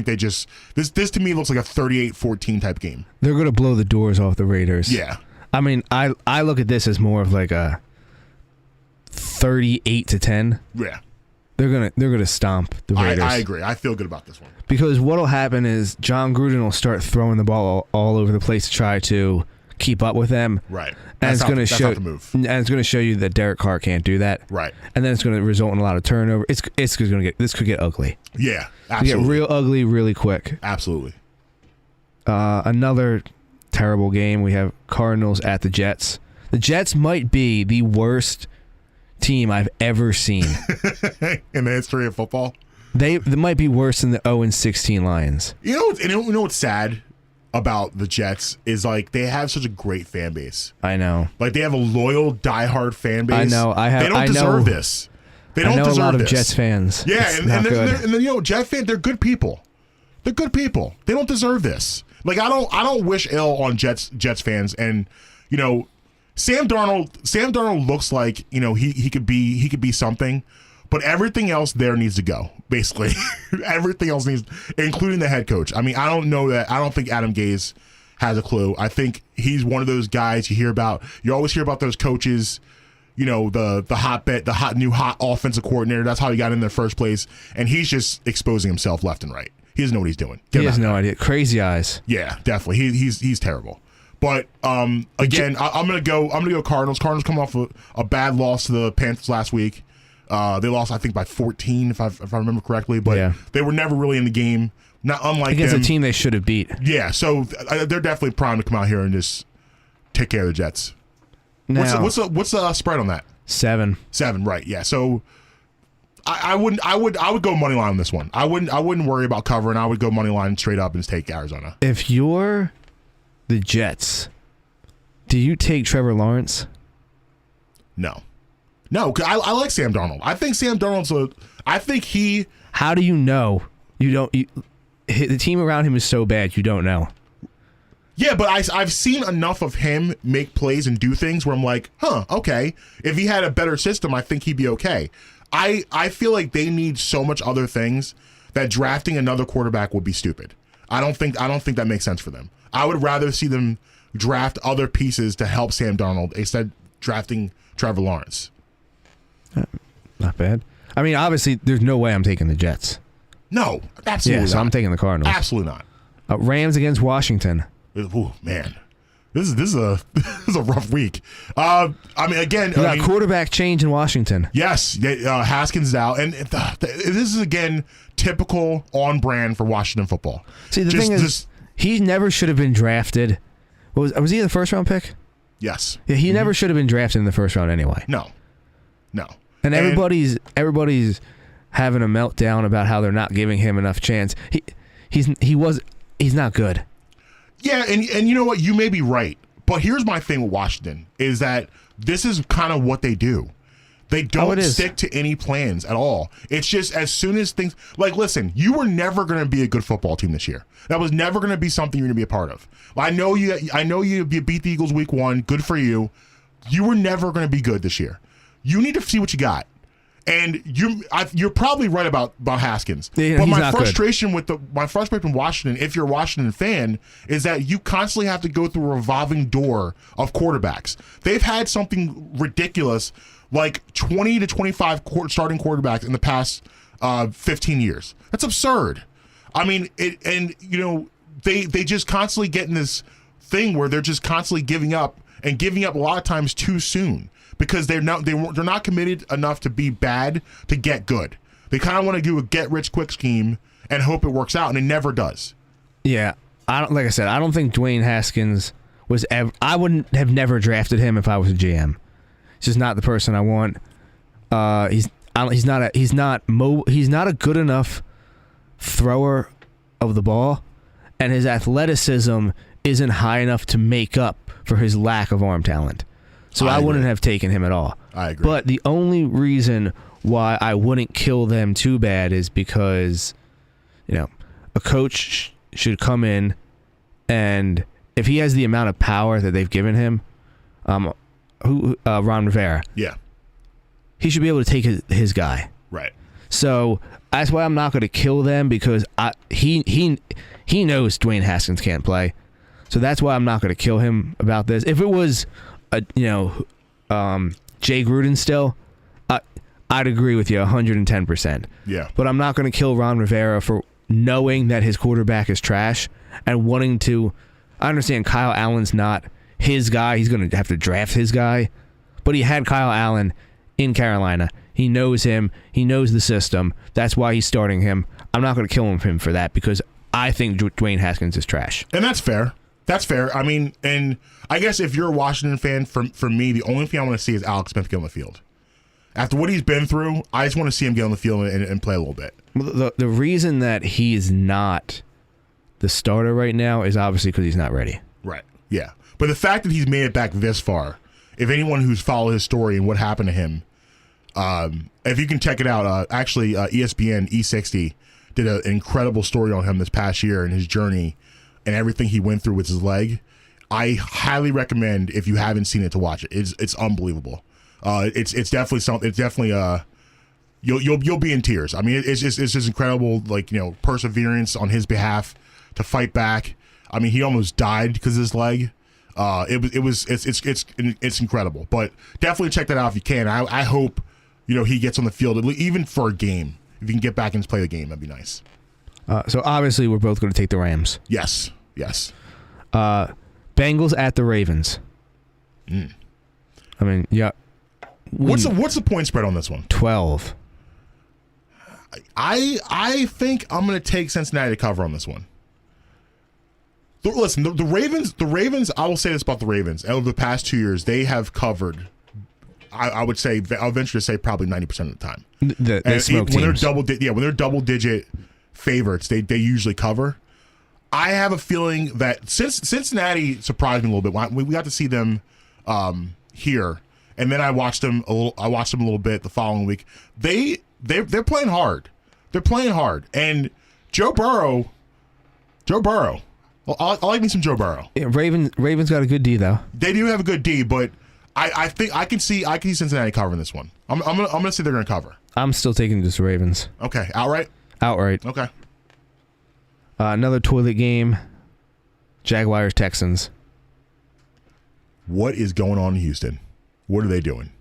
they just this to me looks like a 38-14 type game. They're going to blow the doors off the Raiders. Yeah. I mean, I look at this as more of like a 38-10. Yeah. They're gonna stomp the Raiders. I agree. I feel good about this one. Because what'll happen is John Gruden will start throwing the ball all over the place to try to keep up with them. Right. And it's going to show. Not the move. And it's going to show you that Derek Carr can't do that. Right. And then it's going to result in a lot of turnover. This could get ugly. Yeah. Absolutely. Get real ugly really quick. Absolutely. Another terrible game. We have Cardinals at the Jets. The Jets might be the worst team I've ever seen in the history of football. They might be worse than the 0-16 Lions. You know what's sad about the Jets is like they have such a great fan base. I know. Like they have a loyal, diehard fan base. I know. They don't deserve this. They don't deserve this. I know a lot of Jets fans. Yeah, and then Jet fans, they're good people. They're good people. They don't deserve this. Like I don't wish ill on Jets fans, and Sam Darnold looks like he could be something, but everything else there needs to go. Basically, everything else needs, including the head coach. I mean, I don't think Adam Gase has a clue. I think he's one of those guys you hear about. You always hear about those coaches. The new hot offensive coordinator. That's how he got in the first place, and he's just exposing himself left and right. He doesn't know what he's doing. He has no idea. Crazy eyes. Yeah, definitely. He's terrible. But again, I'm gonna go Cardinals. Cardinals come off a bad loss to the Panthers last week. They lost, I think, by 14, if I remember correctly. But they were never really in the game. Not unlike against them. A team they should have beat. Yeah, so they're definitely primed to come out here and just take care of the Jets. Now, what's the spread on that? 7. 7, right? Yeah. So I would go money line on this one. I wouldn't worry about covering. I would go money line straight up and just take Arizona. If you're the Jets, do you take Trevor Lawrence? No, because I like Sam Darnold. I think Sam Darnold's How do you know? The team around him is so bad you don't know. Yeah, but I've seen enough of him make plays and do things where I'm like, okay. If he had a better system, I think he'd be okay. I feel like they need so much other things that drafting another quarterback would be stupid. I don't think that makes sense for them. I would rather see them draft other pieces to help Sam Darnold instead of drafting Trevor Lawrence. Not bad. I mean, obviously, there's no way I'm taking the Jets. No, absolutely not. So I'm taking the Cardinals. Absolutely not. Rams against Washington. Oh man, this is a rough week. I mean, again, you got quarterback change in Washington. Yes, Haskins is out, and this is again typical on brand for Washington football. See, the thing is, he never should have been drafted Was he the first round pick? Yes. Yeah, he never should have been drafted in the first round anyway. No. And everybody's having a meltdown about how they're not giving him enough chance. He's not good. Yeah, and you know what? You may be right. But here's my thing with Washington is that this is kind of what they do. They don't stick to any plans at all. It's just as soon as things like, listen, you were never going to be a good football team this year. That was never going to be something you're going to be a part of. I know you beat the Eagles week 1. Good for you. You were never going to be good this year. You need to see what you got. And you're probably right about Haskins. Yeah, but he's my not frustration with Washington, if you're a Washington fan, is that you constantly have to go through a revolving door of quarterbacks. They've had something ridiculous like 20 to 25 starting quarterbacks in the past 15 years. That's absurd. I mean, they just constantly get in this thing where they're just constantly giving up a lot of times too soon. Because they're not committed enough to be bad to get good. They kind of want to do a get rich quick scheme and hope it works out, and it never does. Yeah, I don't think Dwayne Haskins was ever. I wouldn't have never drafted him if I was a GM. He's just not the person I want. He's not a good enough thrower of the ball, and his athleticism isn't high enough to make up for his lack of arm talent. So I wouldn't have taken him at all. I agree. But the only reason why I wouldn't kill them too bad is because, a coach should come in, and if he has the amount of power that they've given him, Ron Rivera, yeah, he should be able to take his guy. Right. So that's why I'm not going to kill them, because he knows Dwayne Haskins can't play. So that's why I'm not going to kill him about this. If it was Jay Gruden still, I'd agree with you 110%. Yeah. But I'm not going to kill Ron Rivera for knowing that his quarterback is trash and wanting to. I understand Kyle Allen's not his guy. He's going to have to draft his guy. But he had Kyle Allen in Carolina. He knows him. He knows the system. That's why he's starting him. I'm not going to kill him for that, because I think Dwayne Haskins is trash. And that's fair. That's fair. I mean, and I guess if you're a Washington fan, for me, the only thing I want to see is Alex Smith get on the field. After what he's been through, I just want to see him get on the field and play a little bit. The reason that he is not the starter right now is obviously because he's not ready. Right. Yeah. But the fact that he's made it back this far, if anyone who's followed his story and what happened to him, if you can check it out, actually ESPN E60 did an incredible story on him this past year and his journey and everything he went through with his leg. I highly recommend, if you haven't seen it, to watch it. It's unbelievable. It's definitely something. It's definitely you'll be in tears. I mean, it's just incredible. Like, perseverance on his behalf to fight back. I mean, he almost died because of his leg. It's incredible. But definitely check that out if you can. I hope he gets on the field even for a game. If you can get back and play the game, that'd be nice. So obviously we're both going to take the Rams. Yes. Bengals at the Ravens. I mean, yeah. What's the point spread on this one? 12. I think I'm going to take Cincinnati to cover on this one. Listen, the Ravens. I will say this about the Ravens. Over the past 2 years, they have covered. I would say, I'll venture to say, probably 90% of the time. They smoke teams. When they're double digit favorites, they usually cover. I have a feeling that Cincinnati surprised me a little bit. We got to see them here, and then I watched them a little bit the following week. They're playing hard. They're playing hard, and Joe Burrow. Well, I like me some Joe Burrow. Yeah, Ravens got a good D though. They do have a good D, but I think I can see Cincinnati covering this one. I'm gonna say they're gonna cover. I'm still taking this Ravens. Okay, outright. Okay. Another toilet game. Jaguars Texans. What is going on in Houston? What are they doing?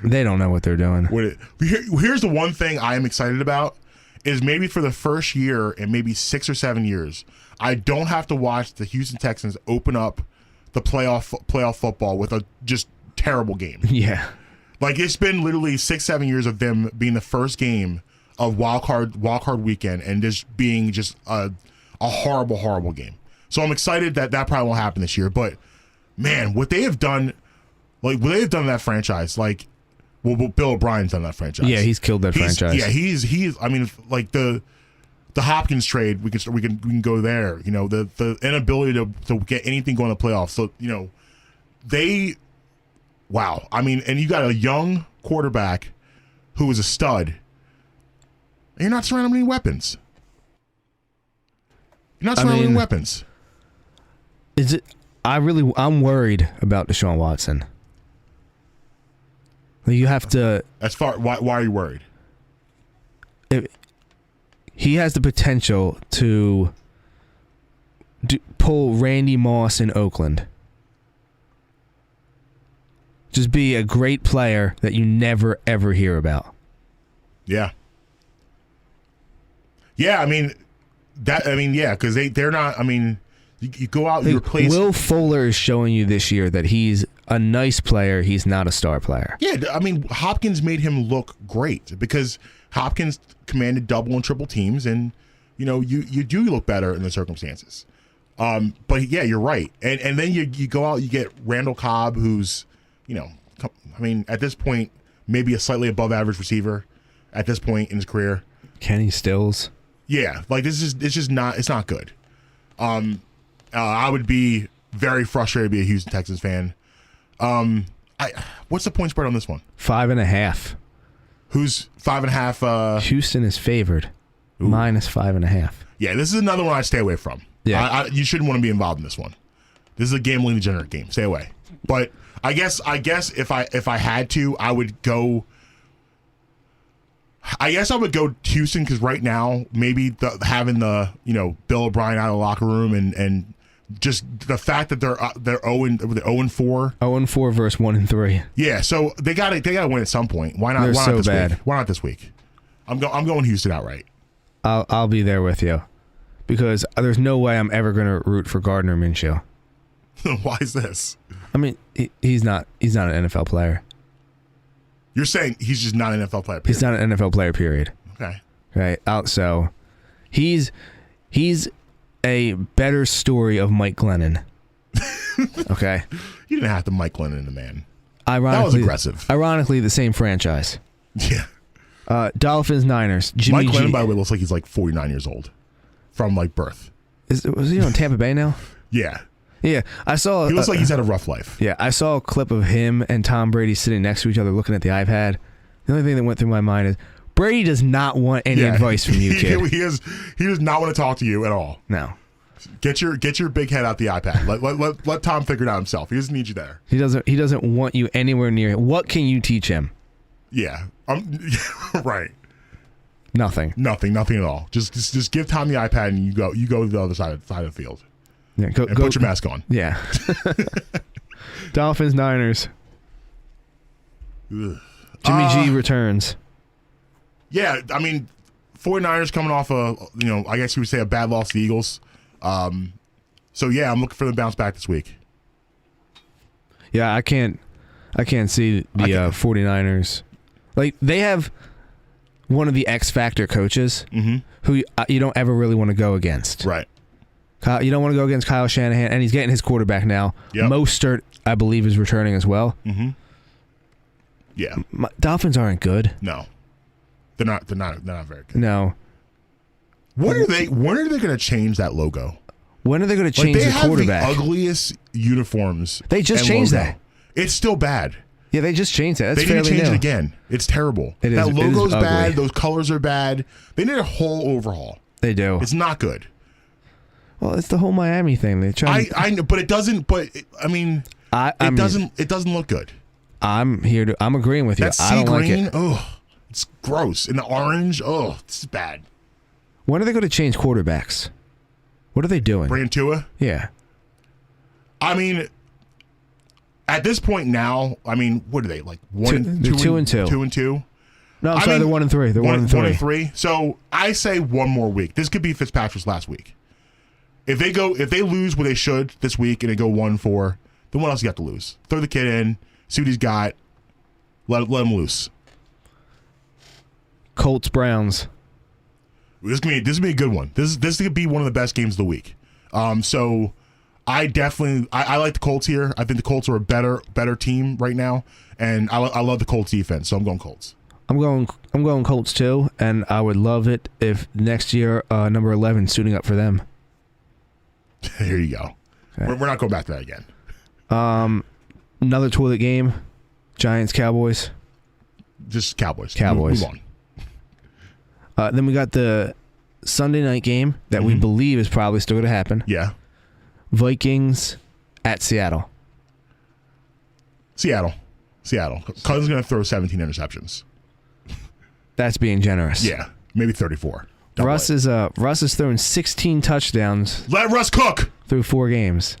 They don't know what they're doing. Here's the one thing I am excited about is maybe for the first year in maybe 6 or 7 years, I don't have to watch the Houston Texans open up the playoff football with a just terrible game. Yeah. Like, it's been literally 6-7 years of them being the first game of wild card weekend and just being just a horrible game. So I'm excited that probably won't happen this year. But man, what they have done, what they've done in that franchise, what Bill O'Brien's done in that franchise. Yeah, he's killed that franchise. Yeah, he's. I mean, like the Hopkins trade, we can go there. The inability to get anything going in the playoffs. So wow. I mean, and you got a young quarterback who is a stud, and you're not surrounding him with any weapons. You're not surrounding him with weapons. Is it? I'm worried about Deshaun Watson. You have to. Why are you worried? He has the potential to pull Randy Moss in Oakland. Just be a great player that you never ever hear about. Yeah. Yeah, because they're not. I mean, you go out and you replace. Will Fuller is showing you this year that he's a nice player. He's not a star player. Yeah, I mean, Hopkins made him look great because Hopkins commanded double and triple teams, and you do look better in the circumstances. But yeah, you're right, and then you go out, you get Randall Cobb, who's at this point maybe a slightly above average receiver at this point in his career. Kenny Stills. Yeah, it's not good. I would be very frustrated to be a Houston Texans fan. What's the point spread on this one? 5.5. Who's 5.5? Houston is favored. Ooh. -5.5. Yeah, this is another one I stay away from. Yeah, you shouldn't want to be involved in this one. This is a gambling degenerate game. Stay away. But I guess if I had to, I would go. I guess I would go Houston because right now maybe having the Bill O'Brien out of the locker room and just the fact that they're 0-4. 0-4 versus 1-3. Yeah, so they got to win at some point. Why not? They're why so not this bad. week? Why not this week? I'm going Houston outright. I'll be there with you because there's no way I'm ever going to root for Gardner Minshew. Why is this? I mean, he's not an NFL player. You're saying he's just not an NFL player. Period. He's not an NFL player. Period. Okay. Right. So he's a better story of Mike Glennon. Okay. You didn't have to Mike Glennon the man. Ironically, that was aggressive. Ironically, the same franchise. Yeah. Dolphins, Niners. Mike Glennon, by the way, looks like he's like 49 years old from birth. Was he on Tampa Bay now? Yeah. Yeah, I saw. He looks like he's had a rough life. Yeah, I saw a clip of him and Tom Brady sitting next to each other looking at the iPad. The only thing that went through my mind is Brady does not want any advice from you, kid. He does not want to talk to you at all. No. Get your big head out the iPad. Let Tom figure it out himself. He doesn't need you there. He doesn't want you anywhere near him. What can you teach him? Yeah. Right. Nothing at all. Just give Tom the iPad and you go to the other side of the field. Yeah, go put your mask on. Yeah. Dolphins, Niners. Ugh. Jimmy G returns. Yeah, I mean, 49ers coming off I guess you would say a bad loss to the Eagles. So yeah, I'm looking for them to bounce back this week. Yeah, I can't see the 49ers. Like, they have one of the X Factor coaches who you don't ever really want to go against. Right. You don't want to go against Kyle Shanahan, and he's getting his quarterback now. Yep. Mostert, I believe, is returning as well. Mm-hmm. Yeah. Dolphins aren't good. No. They're not very good. No. When are they going to change that logo? When are they going to change the quarterback? They have the ugliest uniforms. They just changed that. It's still bad. Yeah, they just changed that. That's they need to change new. it again. It's terrible. That logo's bad. Those colors are bad. They need a whole overhaul. They do. It's not good. Well, it's the whole Miami thing. They try. I know, but it doesn't. But I mean, it doesn't look good. I'm agreeing with you. That I don't green, like it. Oh, it's gross. And the orange. Oh, it's bad. When are they going to change quarterbacks? What are they doing? Bring Tua? Yeah. I mean, at this point now, I mean, what are they like? 2-2. 2-2. No, I'm sorry. They're 1-3. They're 1-3. 1-3. So I say one more week. This could be Fitzpatrick's last week. If they lose what they should this week and they go 1-4, then what else you got to lose? Throw the kid in, see what he's got, let him loose. Colts, Browns. This could be a good one. This could be one of the best games of the week. So I definitely I like the Colts here. I think the Colts are a better team right now, and I love the Colts defense. So I'm going Colts. I'm going Colts too, and I would love it if next year number 11 suiting up for them. Here you go. Okay. We're not going back to that again. Another toilet game, Giants Cowboys. Just Cowboys. Cowboys. Move on. Then we got the Sunday night game that we believe is probably still going to happen. Yeah. Vikings at Seattle. Seattle. Cousins going to throw 17 interceptions. That's being generous. Yeah, maybe 34. Russ is throwing 16 touchdowns. Let Russ cook through 4 games,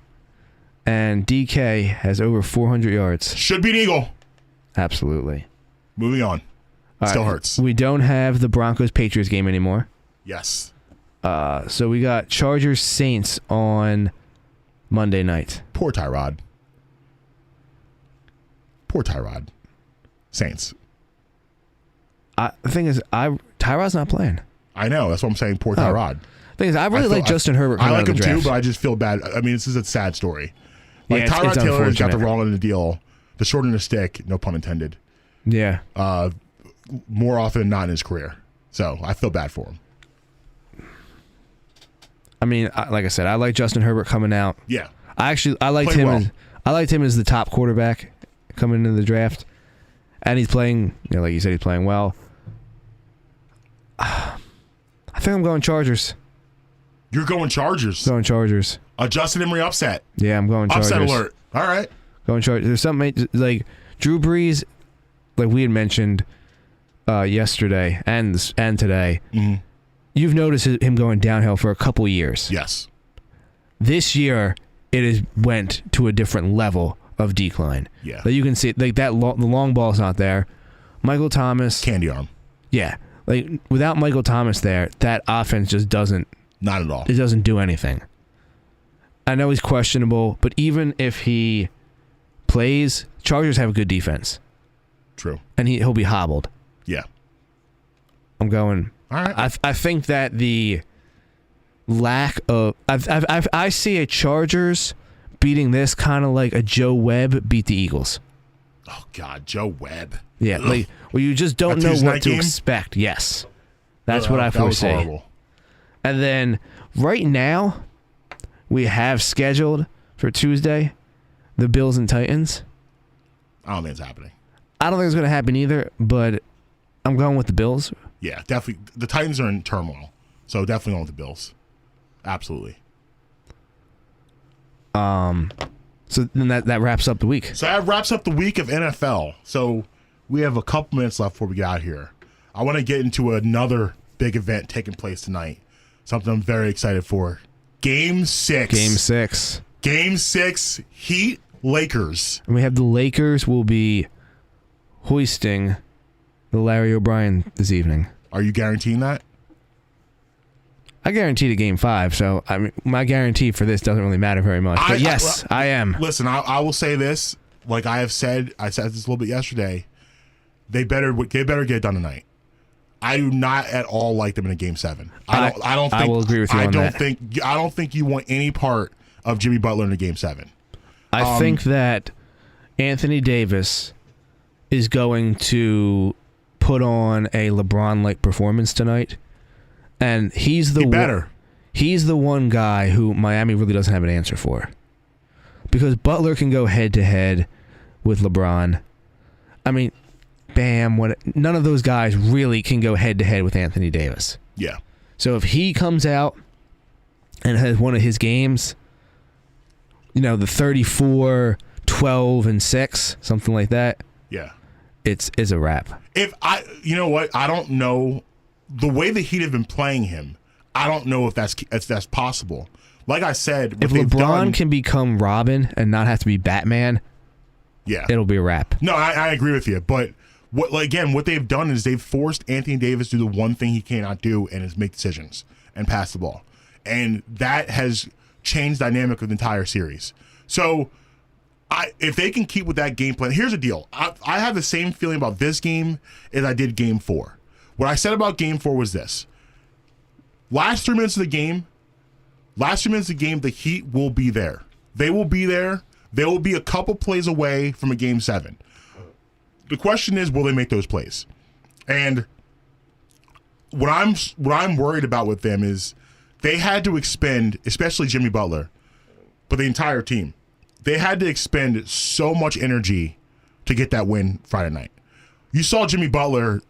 and DK has over 400 yards. Should be an Eagle. Absolutely. Moving on. Still hurts. We don't have the Broncos Patriots game anymore. Yes. So we got Chargers Saints on Monday night. Poor Tyrod. Saints. The thing is, Tyrod's not playing. I know. That's what I'm saying. Poor Tyrod. The thing is, I really like Justin Herbert. I like him too, but I just feel bad. I mean, this is a sad story. Like Tyrod Taylor has got the wrong end of the deal, the short end of the stick, no pun intended. Yeah. More often than not in his career. So I feel bad for him. I mean, like I said, I like Justin Herbert coming out. Yeah. I liked him. Well. I liked him as the top quarterback coming into the draft, and he's playing. Like you said, he's playing well. I think I'm going Chargers. You're going Chargers. Going Chargers. A Justin Emery upset. Yeah, I'm going Chargers. Upset alert. All right. Going Chargers. There's something like Drew Brees, like we had mentioned yesterday and today. Mm-hmm. You've noticed him going downhill for a couple years. Yes. This year, it has went to a different level of decline. Yeah. Like you can see, like the long ball's not there. Michael Thomas. Candy arm. Yeah. Like without Michael Thomas there, that offense just doesn't. Not at all. It doesn't do anything. I know he's questionable, but even if he plays, Chargers have a good defense. True. And he'll be hobbled. Yeah. I'm going. All right. I think that the lack of I see a Chargers beating this kind of like a Joe Webb beat the Eagles. Oh God, Joe Webb. Yeah, like you just don't know what to expect. Yes, that's what I foresee. That was horrible. And then right now, we have scheduled for Tuesday the Bills and Titans. I don't think it's happening. I don't think it's going to happen either, but I'm going with the Bills. Yeah, definitely. The Titans are in turmoil, so definitely going with the Bills. Absolutely. So then that wraps up the week. So that wraps up the week of NFL. So we have a couple minutes left before we get out of here. I want to get into another big event taking place tonight. Something I'm very excited for. Game 6. Game 6, Heat Lakers. And we have the Lakers will be hoisting the Larry O'Brien this evening. Are you guaranteeing that? I guaranteed a Game 5, so I mean, my guarantee for this doesn't really matter very much. But yes, I am. Listen, I will say this. Like I said this a little bit yesterday. They better get it done tonight. I do not at all like them in a Game 7. I don't think. I will agree with you on that. I don't think you want any part of Jimmy Butler in a Game 7. I think that Anthony Davis is going to put on a LeBron-like performance tonight, and he's the one guy who Miami really doesn't have an answer for, because Butler can go head-to-head with LeBron. I mean, Bam, none of those guys really can go head-to-head with Anthony Davis. Yeah. So if he comes out and has one of his games, the 34, 12, and 6, something like that. Yeah. It's a wrap. You know what? I don't know the way the Heat have been playing him. I don't know if that's possible. Like I said, if LeBron can become Robin and not have to be Batman, yeah, it'll be a wrap. No, I agree with you. But what they've done is they've forced Anthony Davis to do the one thing he cannot do, and is make decisions and pass the ball, and that has changed the dynamic of the entire series. So, if they can keep with that game plan, here's the deal. I have the same feeling about this game as I did Game 4. What I said about Game 4 was this. Last 3 minutes of the game, last 2 minutes of the game, the Heat will be there. They will be there. They will be a couple plays away from a Game 7. The question is, will they make those plays? And what I'm worried about with them is they had to expend, especially Jimmy Butler, but the entire team, they had to expend so much energy to get that win Friday night. You saw Jimmy Butler.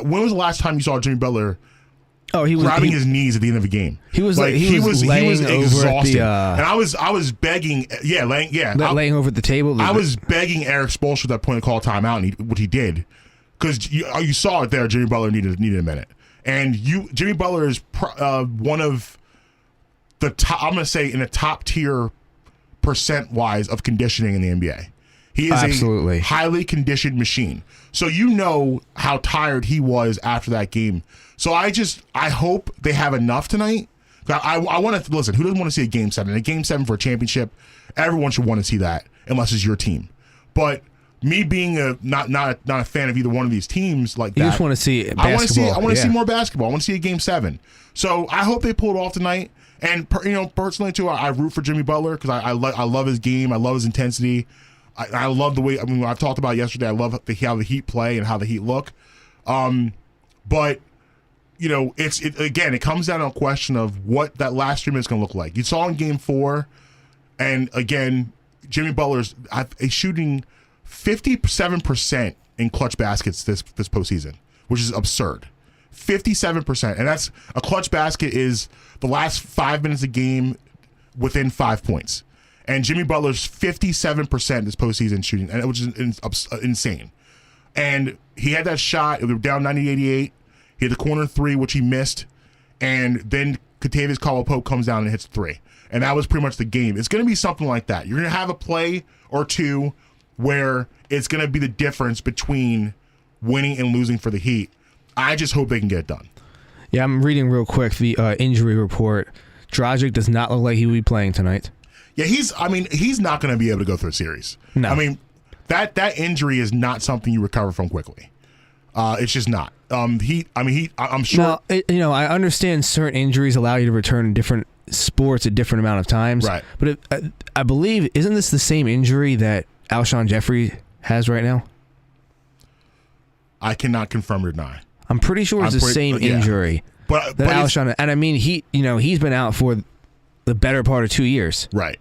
When was the last time you saw Jimmy Butler? Oh, he was grabbing his knees at the end of a game. He was exhausted, and I was begging, laying over at the table. I was begging Eric Spoelstra at that point to call timeout, and what he did, because you saw it there. Jimmy Butler needed a minute, and Jimmy Butler is one of the top. I'm going to say in the top tier percent wise of conditioning in the NBA. He is absolutely a highly conditioned machine. So you know how tired he was after that game. So I hope they have enough tonight. I want to listen. Who doesn't want to see a Game 7? A Game 7 for a championship, everyone should want to see that, unless it's your team. But me being not a fan of either one of these teams like that, you just want to see basketball. I want to see more basketball. I want to see a Game 7. So I hope they pull it off tonight. And personally too, I root for Jimmy Butler because I love his game. I love his intensity. I love the way. I mean, I've talked about it yesterday. I love how the Heat play and how the Heat look. But it comes down to a question of what that last 3 minutes is going to look like. You saw in Game 4, and again, Jimmy Butler's shooting 57% in clutch baskets this postseason, which is absurd. 57%, and that's a clutch basket is the last 5 minutes of game within 5 points. And Jimmy Butler's 57% this postseason shooting, which is insane. And he had that shot. They were down 90-88. He had the corner three, which he missed. And then Kentavious Caldwell-Pope comes down and hits 3. And that was pretty much the game. It's going to be something like that. You're going to have a play or two where it's going to be the difference between winning and losing for the Heat. I just hope they can get it done. Yeah, I'm reading real quick the injury report. Dragic does not look like he will be playing tonight. Yeah, he's not going to be able to go through a series. No. I mean, that injury is not something you recover from quickly. It's just not. I'm sure. Now, I understand certain injuries allow you to return in different sports at different amount of times. Right. But I believe, isn't this the same injury that Alshon Jeffrey has right now? I cannot confirm or deny. I'm pretty sure it's the same injury. But Alshon, and I mean, he's been out for the better part of 2 years. Right.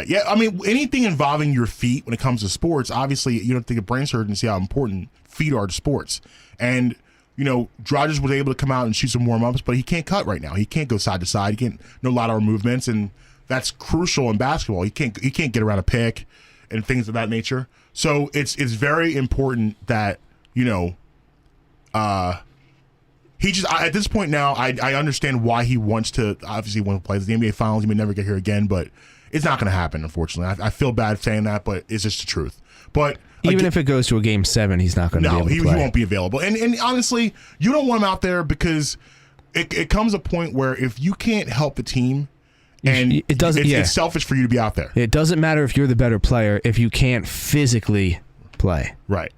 Yeah, I mean, anything involving your feet when it comes to sports, obviously, you don't think of brain surgery and see how important feet are to sports. And, Dragic was able to come out and shoot some warm-ups, but he can't cut right now. He can't go side to side. He can't no lateral movements, and that's crucial in basketball. He can't get around a pick and things of that nature. So it's very important that, he just at this point now, I understand why he wants to obviously want to play the NBA Finals. He may never get here again, but it's not going to happen, unfortunately. I feel bad saying that, but it's just the truth. But even if it goes to a Game 7, he's not going to be able to play. He won't be available. And honestly, you don't want him out there because it comes a point where if you can't help the team, and it's selfish for you to be out there. It doesn't matter if you're the better player if you can't physically play. Right.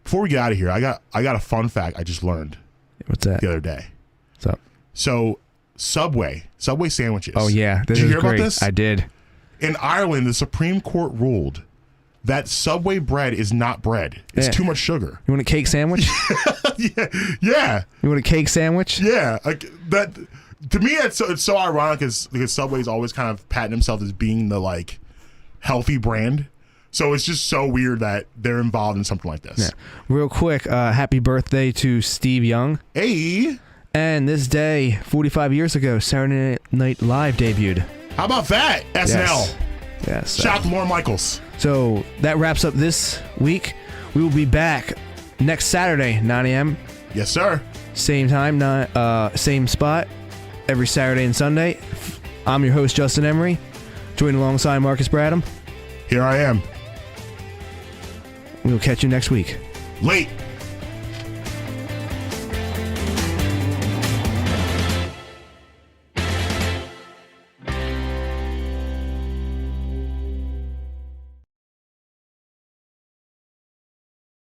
Before we get out of here, I got a fun fact I just learned. What's that? The other day. What's up? So Subway sandwiches. Oh yeah, did you hear about this? I did. In Ireland, the Supreme Court ruled that Subway bread is not bread. It's too much sugar. You want a cake sandwich? Yeah. You want a cake sandwich? Yeah. That to me, it's so ironic because Subway's always kind of patting himself as being the healthy brand. So it's just so weird that they're involved in something like this. Yeah. Real quick, happy birthday to Steve Young. Hey. And this day, 45 years ago, Saturday Night Live debuted. How about that? SNL. Yes. Shout out to Lorne Michaels. So that wraps up this week. We will be back next Saturday, 9 a.m. Yes, sir. Same time, same spot, every Saturday and Sunday. I'm your host, Justin Emery, joined alongside Marcus Bradham. Here I am. We'll catch you next week. Late.